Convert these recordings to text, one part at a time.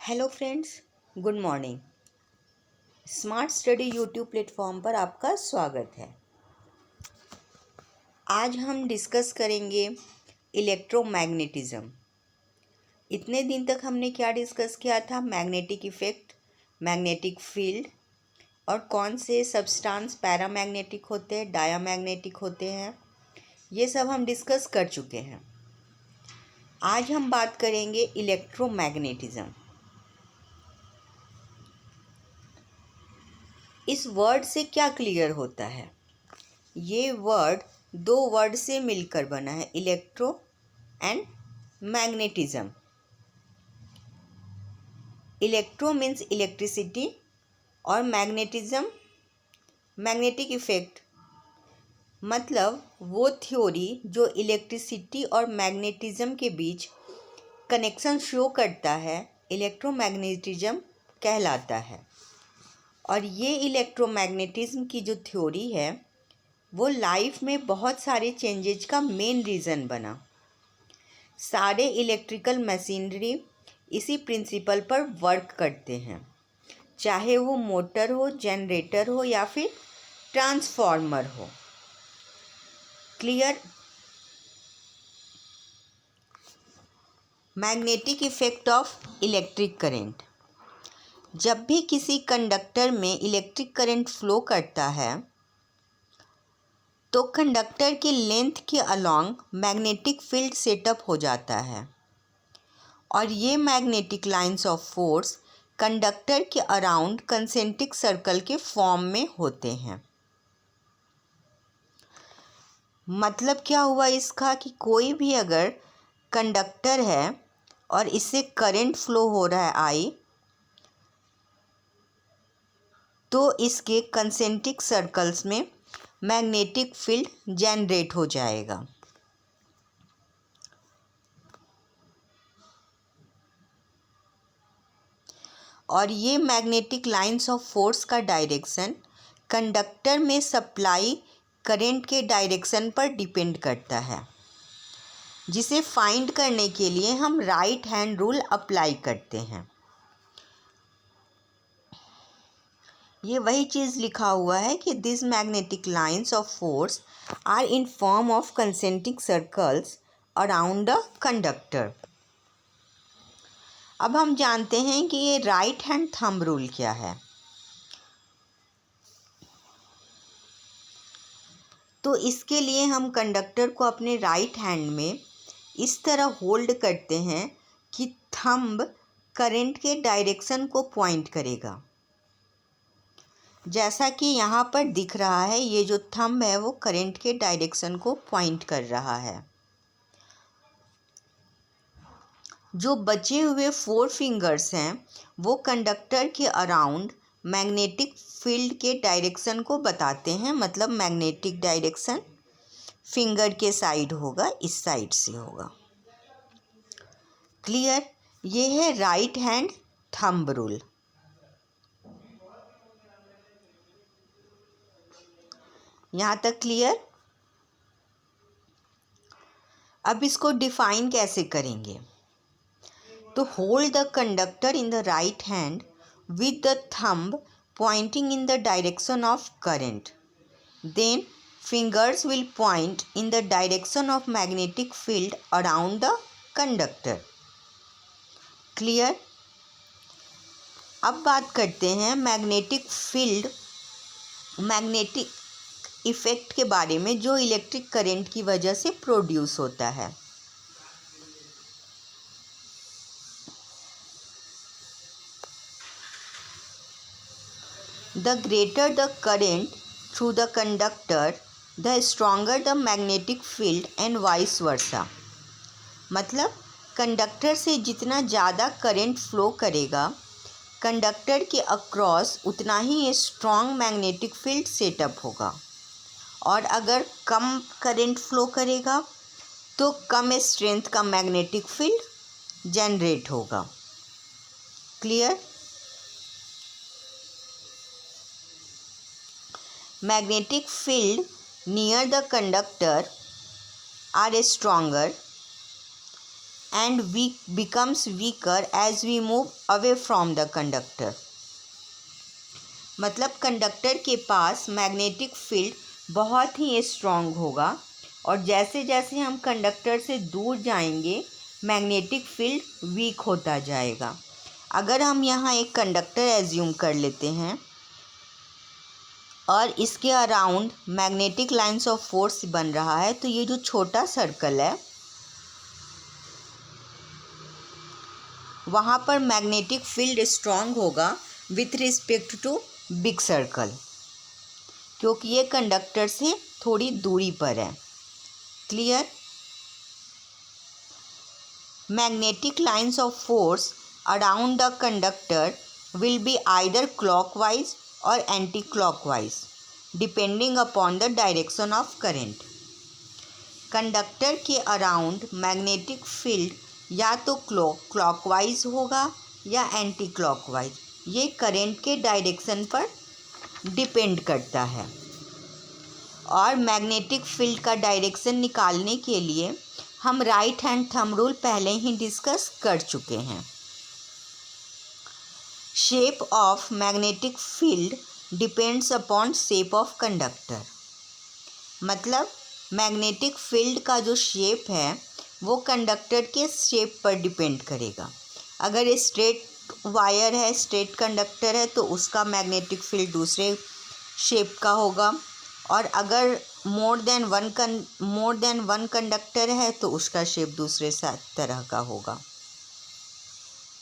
Hello friends, good morning. Smart study YouTube platform पर आपका स्वागत है। आज हम डिस्कस करेंगे इलेक्ट्रोमैग्नेटिज्म। इतने दिन तक हमने क्या डिस्कस किया था? मैग्नेटिक इफ़ेक्ट, मैग्नेटिक फील्ड और कौन से सब्सटेंस पैरामैग्नेटिक होते हैं, डायामैग्नेटिक होते हैं, ये सब हम डिस्कस कर चुके हैं। आज हम बात करेंगे इलेक्ट्रोमैग्नेटिज्म। इस वर्ड से क्या क्लियर होता है? ये वर्ड दो वर्ड से मिलकर बना है, electro and magnetism. Electro means electricity और मैग्नेटिज्म मैग्नेटिक इफेक्ट, मतलब वो थ्योरी जो इलेक्ट्रिसिटी और मैग्नेटिज्म के बीच कनेक्शन शो करता है, इलेक्ट्रोमैग्नेटिज्म कहलाता है। और ये इलेक्ट्रोमैग्नेटिज्म की जो थ्योरी है वो लाइफ में बहुत सारे चेंजेज का मेन रीज़न बना। सारे इलेक्ट्रिकल मशीनरी इसी प्रिंसिपल पर वर्क करते हैं, चाहे वो मोटर हो, जनरेटर हो या फिर ट्रांसफार्मर हो। Clear? Magnetic effect of electric current. जब भी किसी कंडक्टर में इलेक्ट्रिक करंट फ्लो करता है तो कंडक्टर की लेंथ के अलॉन्ग मैग्नेटिक फील्ड सेटअप हो जाता है और ये magnetic lines of force conductor के अराउंड कंसेंट्रिक सर्कल के फॉर्म में होते हैं। मतलब क्या हुआ इसका कि कोई भी अगर कंडक्टर है और इससे करंट फ्लो हो रहा है आई, तो इसके कंसेंट्रिक सर्कल्स में मैग्नेटिक फील्ड जनरेट हो जाएगा। और ये मैग्नेटिक लाइंस ऑफ फोर्स का डायरेक्शन कंडक्टर में सप्लाई करंट के डायरेक्शन पर डिपेंड करता है, जिसे फाइंड करने के लिए हम राइट हैंड रूल अप्लाई करते हैं। ये वही चीज़ लिखा हुआ है कि this magnetic lines of force are in form of concentric circles around the conductor. अब हम जानते हैं कि ये राइट हैंड थंब रूल क्या है। तो इसके लिए हम कंडक्टर को अपने राइट हैंड में इस तरह होल्ड करते हैं कि थंब करंट के डायरेक्शन को पॉइंट करेगा। जैसा कि यहाँ पर दिख रहा है, ये जो थंब है वो करंट के डायरेक्शन को पॉइंट कर रहा है। जो बचे हुए 4 फिंगर्स हैं वो कंडक्टर के अराउंड मैग्नेटिक फील्ड के डायरेक्शन को बताते हैं, मतलब मैग्नेटिक डायरेक्शन फिंगर के साइड होगा, इस साइड से होगा। क्लियर? ये है राइट हैंड थंब रूल। यहाँ तक क्लियर? अब इसको डिफाइन कैसे करेंगे? तो hold the conductor in the right hand with the thumb pointing in the direction of current. Then fingers will point in the direction of magnetic field around the conductor. Clear? अब बात करते हैं magnetic field, magnetic effect के बारे में जो electric current की वजह से प्रोड्यूस होता है। The greater the current through the conductor, the stronger the magnetic field and vice versa. मतलब कंडक्टर से जितना ज़्यादा करंट फ्लो करेगा, कंडक्टर के अक्रॉस उतना ही स्ट्रॉन्ग मैग्नेटिक फील्ड सेटअप होगा, और अगर कम करंट फ्लो करेगा तो कम स्ट्रेंथ का मैग्नेटिक फील्ड जनरेट होगा। Clear? Magnetic field near the conductor are stronger and becomes weaker as we move away from the conductor. मतलब कंडक्टर के पास मैग्नेटिक फील्ड बहुत ही स्ट्रॉन्ग होगा और जैसे जैसे हम कंडक्टर से दूर जाएंगे मैग्नेटिक फील्ड वीक होता जाएगा। अगर हम यहाँ एक कंडक्टर एज्यूम कर लेते हैं और इसके around magnetic lines of force बन रहा है, तो ये जो छोटा सर्कल है वहाँ पर मैग्नेटिक फील्ड स्ट्रॉन्ग होगा with respect to big circle, क्योंकि ये कंडक्टर से थोड़ी दूरी पर है। Clear? Magnetic lines of force around the conductor will be either clockwise और anti clockwise depending upon the direction of current. Conductor के अराउंड मैग्नेटिक फील्ड या तो क्लॉकवाइज होगा या एंटी क्लॉकवाइज, ये करंट के डायरेक्शन पर डिपेंड करता है। और मैग्नेटिक फील्ड का डायरेक्शन निकालने के लिए हम राइट हैंड थंब रूल पहले ही डिस्कस कर चुके हैं। Shape of magnetic field depends upon shape of conductor. मतलब मैग्नेटिक फील्ड का जो शेप है वो कंडक्टर के शेप पर डिपेंड करेगा। अगर स्ट्रेट वायर है, स्ट्रेट कंडक्टर है, तो उसका मैग्नेटिक फील्ड दूसरे शेप का होगा, और अगर मोर देन वन कंडक्टर है तो उसका शेप दूसरे तरह का होगा।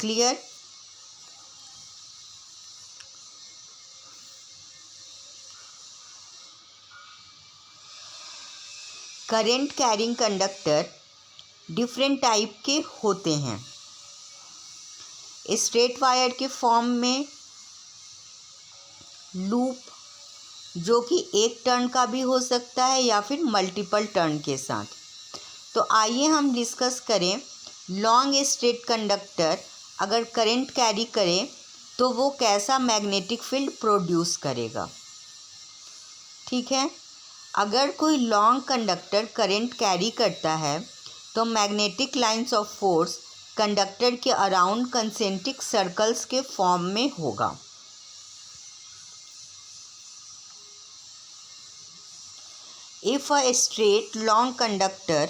Clear? Current carrying conductor different type के होते हैं। स्ट्रेट वायर के फॉर्म में लूप, जो कि एक टर्न का भी हो सकता है या फिर मल्टीपल टर्न के साथ। तो आइए हम डिस्कस करें लॉन्ग स्ट्रेट कंडक्टर अगर करंट कैरी करे तो वो कैसा मैग्नेटिक फील्ड प्रोड्यूस करेगा। ठीक है, अगर कोई लॉन्ग कंडक्टर करंट कैरी करता है तो magnetic lines of force conductor के अराउंड कंसेंट्रिक सर्कल्स के फॉर्म में होगा। If a straight long conductor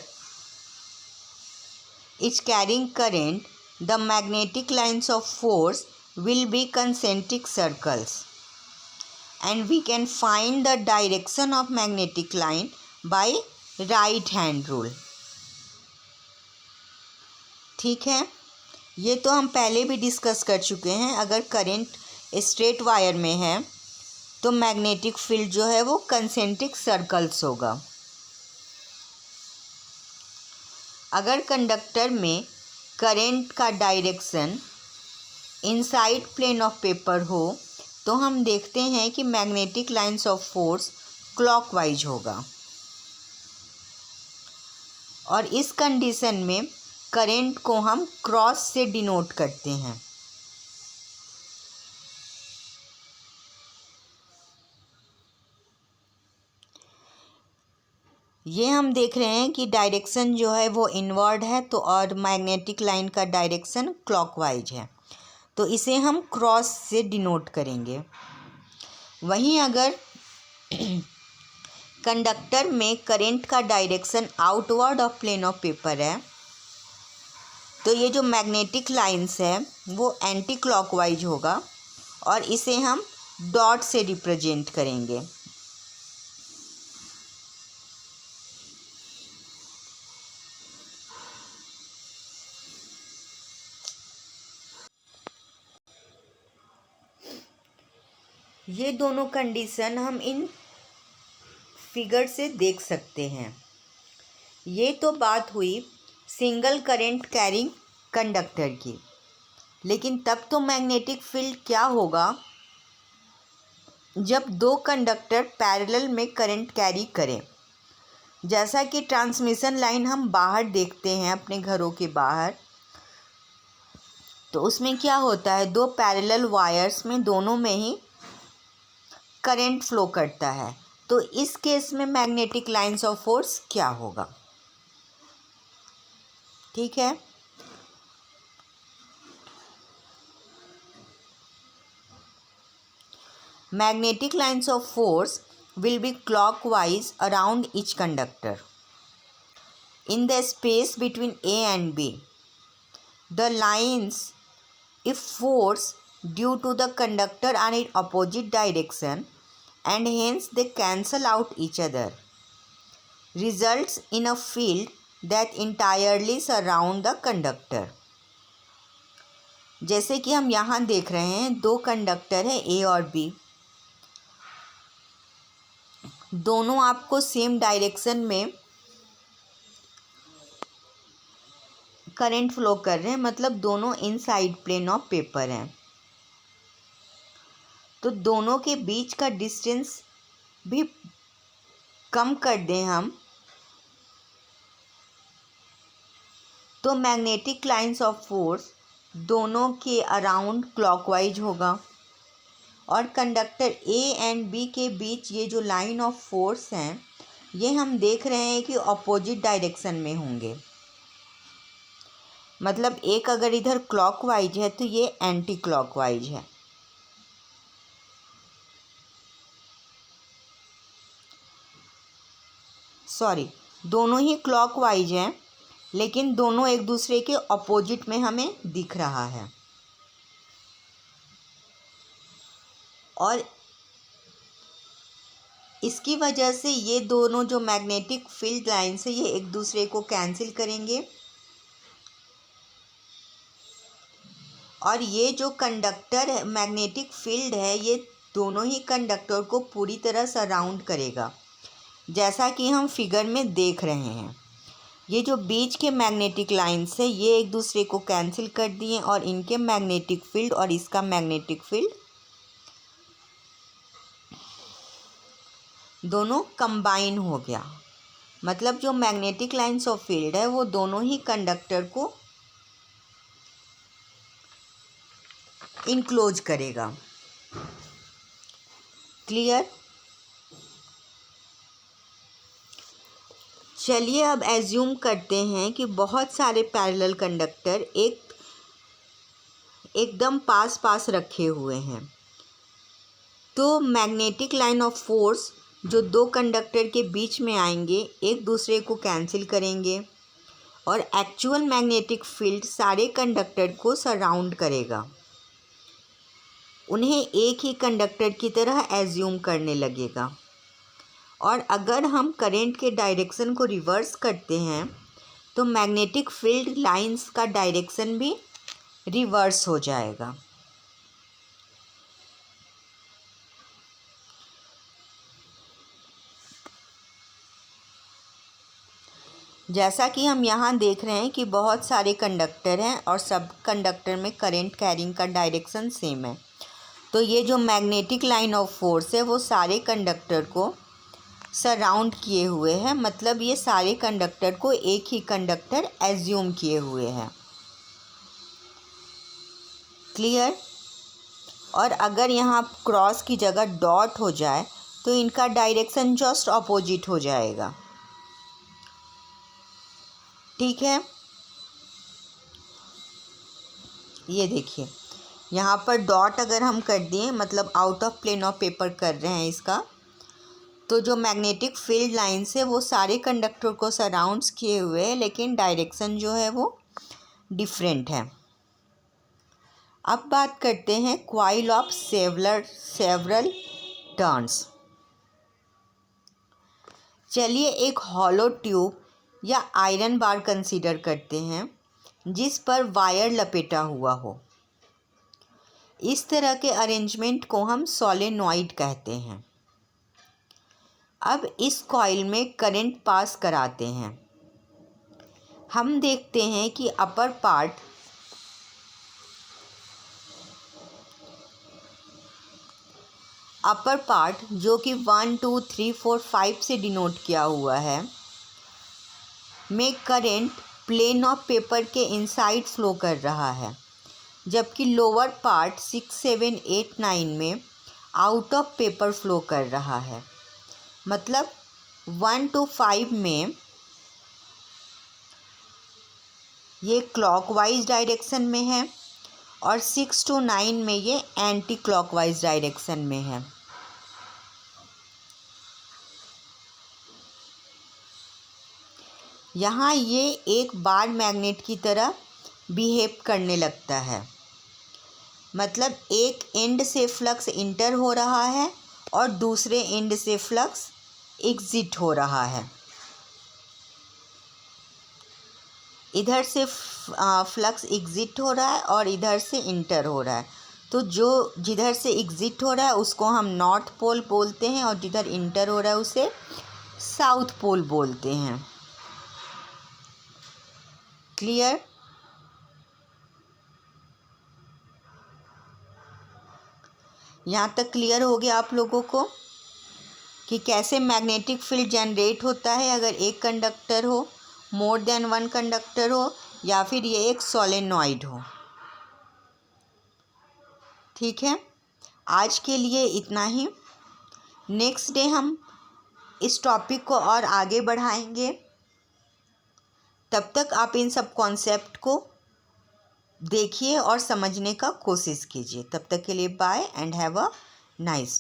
is carrying current, the magnetic lines of force will be concentric circles, and we can find the direction of magnetic line by right hand rule. ठीक है, ये तो हम पहले भी discuss कर चुके हैं। अगर करंट स्ट्रेट वायर में है तो मैग्नेटिक फील्ड जो है वो कंसेंट्रिक सर्कल्स होगा। अगर कंडक्टर में करंट का direction inside plane of paper हो तो हम देखते हैं कि magnetic lines of force clockwise होगा, और इस कंडीशन में करंट को हम क्रॉस से डिनोट करते हैं। ये हम देख रहे हैं कि डायरेक्शन जो है वो इनवर्ड है, तो और मैग्नेटिक लाइन का डायरेक्शन क्लॉकवाइज है, तो इसे हम क्रॉस से डिनोट करेंगे। वहीं अगर कंडक्टर में करंट का direction outward of plane of paper है तो ये जो मैग्नेटिक लाइंस है वो एंटी क्लॉकवाइज होगा, और इसे हम डॉट से रिप्रेजेंट करेंगे। ये दोनों कंडीशन हम इन फिगर से देख सकते हैं। ये तो बात हुई सिंगल करंट कैरिंग कंडक्टर की, लेकिन तब तो मैग्नेटिक फील्ड क्या होगा जब दो कंडक्टर पैरेलल में करंट कैरी करें। जैसा कि ट्रांसमिशन लाइन हम बाहर देखते हैं अपने घरों के बाहर, तो उसमें क्या होता है, दो पैरेलल वायर्स में दोनों में ही करंट फ्लो करता है। तो इस केस में मैग्नेटिक लाइंस ऑफ फोर्स क्या होगा। ठीक है, Magnetic lines of force will be clockwise around each conductor. In the space between A and B, the lines, if force due to the conductor are in opposite direction and hence they cancel out each other, results in a field that entirely surround the conductor. जैसे कि हम यहाँ देख रहे हैं, दो conductor है ए और बी, दोनों आपको सेम डायरेक्शन में करंट फ्लो कर रहे हैं, मतलब दोनों इनसाइड प्लेन ऑफ पेपर हैं। तो दोनों के बीच का डिस्टेंस भी कम कर दें हम, तो मैग्नेटिक लाइंस ऑफ फोर्स दोनों के अराउंड क्लॉकवाइज होगा और कंडक्टर ए एंड बी के बीच ये जो लाइन ऑफ फोर्स हैं ये हम देख रहे हैं कि अपोजिट डायरेक्शन में होंगे। मतलब एक अगर इधर क्लॉकवाइज है तो ये एंटी क्लॉकवाइज है। सॉरी, दोनों ही क्लॉकवाइज हैं लेकिन दोनों एक दूसरे के अपोजिट में हमें दिख रहा है। और इसकी वजह से ये दोनों जो मैग्नेटिक फील्ड लाइन्स है ये एक दूसरे को कैंसिल करेंगे और ये जो कंडक्टर है, मैग्नेटिक फील्ड है, ये दोनों ही कंडक्टर को पूरी तरह सराउंड करेगा, जैसा कि हम फिगर में देख रहे हैं। ये जो बीच के मैग्नेटिक लाइन्स है ये एक दूसरे को कैंसिल कर दिए और इनके मैग्नेटिक फील्ड और इसका मैग्नेटिक फील्ड दोनों कंबाइन हो गया। मतलब जो मैग्नेटिक लाइन्स ऑफ फील्ड है वो दोनों ही कंडक्टर को इनक्लोज करेगा। क्लियर? चलिए अब एज्यूम करते हैं कि बहुत सारे पैरेलल कंडक्टर एकदम पास पास रखे हुए हैं, तो मैग्नेटिक लाइन ऑफ फोर्स जो दो कंडक्टर के बीच में आएंगे एक दूसरे को कैंसिल करेंगे और एक्चुअल मैग्नेटिक फील्ड सारे कंडक्टर को सराउंड करेगा, उन्हें एक ही कंडक्टर की तरह एज्यूम करने लगेगा। और अगर हम करंट के डायरेक्शन को रिवर्स करते हैं तो मैग्नेटिक फील्ड लाइंस का डायरेक्शन भी रिवर्स हो जाएगा। जैसा कि हम यहाँ देख रहे हैं कि बहुत सारे कंडक्टर हैं और सब कंडक्टर में करंट कैरिंग का डायरेक्शन सेम है, तो ये जो मैग्नेटिक लाइन ऑफ फोर्स है वो सारे कंडक्टर को सराउंड किए हुए हैं। मतलब ये सारे कंडक्टर को एक ही कंडक्टर एज्यूम किए हुए हैं। क्लियर? और अगर यहाँ क्रॉस की जगह डॉट हो जाए तो इनका डायरेक्शन जस्ट अपोजिट हो जाएगा। ठीक है, ये देखिए यहाँ पर डॉट अगर हम कर दिए, मतलब out of plane of paper कर रहे हैं इसका, तो जो मैग्नेटिक फील्ड लाइन्स है वो सारे कंडक्टर को सराउंड्स किए हुए हैं लेकिन डायरेक्शन जो है वो डिफरेंट है। अब बात करते हैं कॉइल ऑफ सेवरल टर्न्स। चलिए एक हॉलो ट्यूब या आयरन बार कंसीडर करते हैं जिस पर वायर लपेटा हुआ हो। इस तरह के अरेंजमेंट को हम सोलेनॉइड कहते हैं। अब इस कॉइल में करंट पास कराते हैं। हम देखते हैं कि अपर पार्ट जो कि 1 2 3 4 5 से डिनोट किया हुआ है में करंट प्लेन ऑफ पेपर के इनसाइड फ्लो कर रहा है, जबकि लोअर पार्ट 6 7 8 9 में आउट ऑफ पेपर फ्लो कर रहा है। मतलब 1 to 5 में ये क्लॉकवाइज डायरेक्शन में है और 6 to 9 में ये एंटी क्लॉकवाइज डायरेक्शन में है। यहाँ ये एक बार मैग्नेट की तरह बिहेव करने लगता है, मतलब एक एंड से फ्लक्स इंटर हो रहा है और दूसरे एंड से फ्लक्स एग्जिट हो रहा है। इधर से फ्लक्स एग्जिट हो रहा है और इधर से इंटर हो रहा है। तो जो जिधर से एग्जिट हो रहा है उसको हम नॉर्थ पोल बोलते हैं और जिधर इंटर हो रहा है उसे साउथ पोल बोलते हैं। क्लियर? यहाँ तक क्लियर हो गया आप लोगों को कि कैसे मैग्नेटिक फील्ड जनरेट होता है अगर एक कंडक्टर हो, मोर देन वन कंडक्टर हो, या फिर ये एक सोलेनॉइड हो। ठीक है, आज के लिए इतना ही। नेक्स्ट डे हम इस टॉपिक को और आगे बढ़ाएंगे। तब तक आप इन सब कॉन्सेप्ट को देखिए और समझने का कोशिश कीजिए। तब तक के लिए bye and have a nice day.